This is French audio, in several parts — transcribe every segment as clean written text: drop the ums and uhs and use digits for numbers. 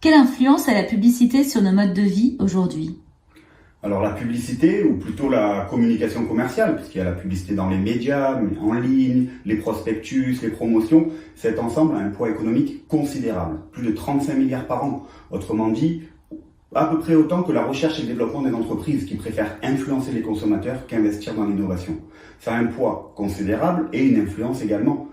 Quelle influence a la publicité sur nos modes de vie aujourd'hui ? Alors la publicité, ou plutôt la communication commerciale, puisqu'il y a la publicité dans les médias, en ligne, les prospectus, les promotions, cet ensemble a un poids économique considérable, plus de 35 milliards par an. Autrement dit, à peu près autant que la recherche et le développement des entreprises qui préfèrent influencer les consommateurs qu'investir dans l'innovation. Ça a un poids considérable et une influence également.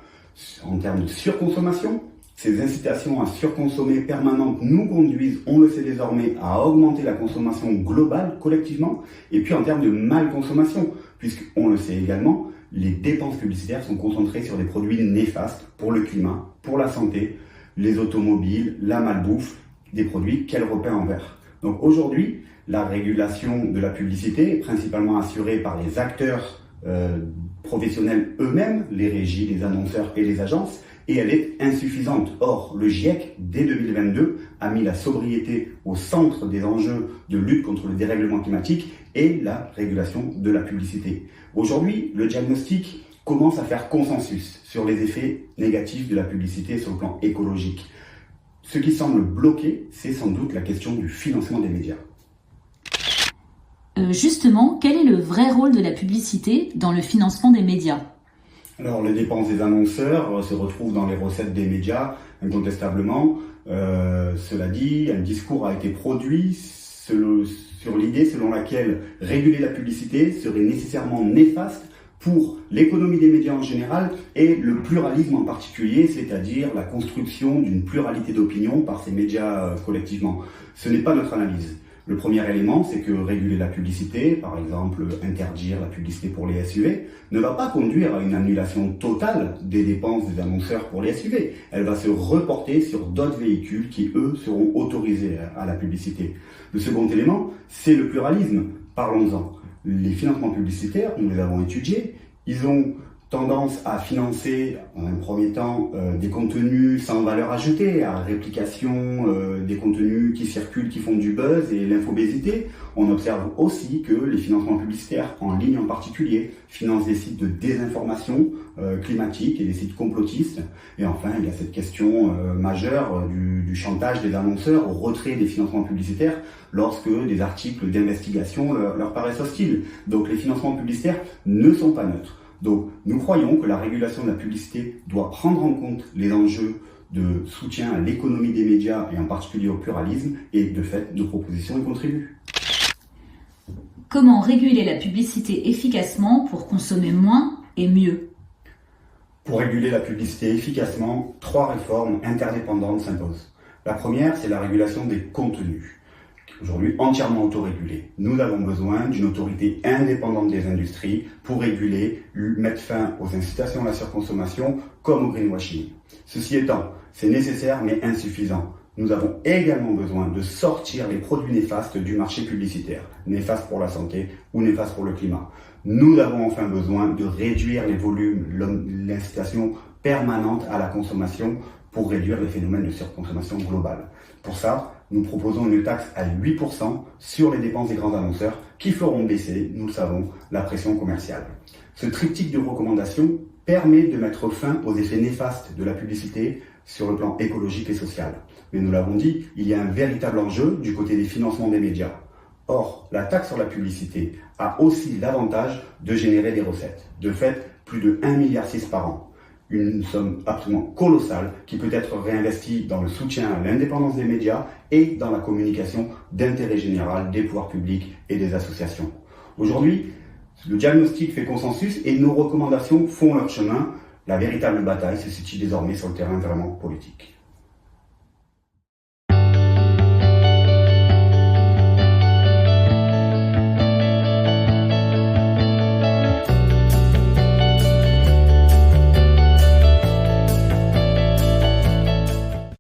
En termes de surconsommation, ces incitations à surconsommer permanentes nous conduisent, on le sait désormais, à augmenter la consommation globale, collectivement, et puis en termes de malconsommation, puisqu'on le sait également, les dépenses publicitaires sont concentrées sur des produits néfastes pour le climat, pour la santé, les automobiles, la malbouffe, des produits qu'elle repeint en vert. Donc aujourd'hui, la régulation de la publicité est principalement assurée par les acteurs professionnels eux-mêmes, les régies, les annonceurs et les agences, et elle est insuffisante. Or, le GIEC, dès 2022, a mis la sobriété au centre des enjeux de lutte contre le dérèglement climatique et la régulation de la publicité. Aujourd'hui, le diagnostic commence à faire consensus sur les effets négatifs de la publicité sur le plan écologique. Ce qui semble bloquer, c'est sans doute la question du financement des médias. Justement, quel est le vrai rôle de la publicité dans le financement des médias ? Alors, les dépenses des annonceurs se retrouvent dans les recettes des médias, incontestablement. Cela dit, un discours a été produit sur l'idée selon laquelle réguler la publicité serait nécessairement néfaste pour l'économie des médias en général et le pluralisme en particulier, c'est-à-dire la construction d'une pluralité d'opinions par ces médias collectivement. Ce n'est pas notre analyse. Le premier élément, c'est que réguler la publicité, par exemple interdire la publicité pour les SUV, ne va pas conduire à une annulation totale des dépenses des annonceurs pour les SUV. Elle va se reporter sur d'autres véhicules qui, eux, seront autorisés à la publicité. Le second élément, c'est le pluralisme. Parlons-en. Les financements publicitaires, nous les avons étudiés, ils ont tendance à financer, en un premier temps, des contenus sans valeur ajoutée, à réplication des contenus qui circulent, qui font du buzz et l'infobésité. On observe aussi que les financements publicitaires, en ligne en particulier, financent des sites de désinformation climatique et des sites complotistes. Et enfin, il y a cette question majeure du chantage des annonceurs au retrait des financements publicitaires lorsque des articles d'investigation leur paraissent hostiles. Donc les financements publicitaires ne sont pas neutres. Donc, nous croyons que la régulation de la publicité doit prendre en compte les enjeux de soutien à l'économie des médias et en particulier au pluralisme, et de fait, nos propositions y contribuent. Comment réguler la publicité efficacement pour consommer moins et mieux ? Pour réguler la publicité efficacement, 3 réformes interdépendantes s'imposent. La première, c'est la régulation des contenus. Aujourd'hui entièrement autorégulé. Nous avons besoin d'une autorité indépendante des industries pour réguler, mettre fin aux incitations à la surconsommation comme au greenwashing. Ceci étant, c'est nécessaire mais insuffisant. Nous avons également besoin de sortir les produits néfastes du marché publicitaire, néfastes pour la santé ou néfastes pour le climat. Nous avons enfin besoin de réduire les volumes, l'incitation permanente à la consommation pour réduire les phénomènes de surconsommation globale. Pour ça, nous proposons une taxe à 8% sur les dépenses des grands annonceurs qui feront baisser, nous le savons, la pression commerciale. Ce triptyque de recommandations permet de mettre fin aux effets néfastes de la publicité sur le plan écologique et social. Mais nous l'avons dit, il y a un véritable enjeu du côté des financements des médias. Or, la taxe sur la publicité a aussi l'avantage de générer des recettes. De fait, plus de 1,6 milliard par an. Une somme absolument colossale qui peut être réinvestie dans le soutien à l'indépendance des médias et dans la communication d'intérêt général des pouvoirs publics et des associations. Aujourd'hui, le diagnostic fait consensus et nos recommandations font leur chemin. La véritable bataille se situe désormais sur le terrain vraiment politique.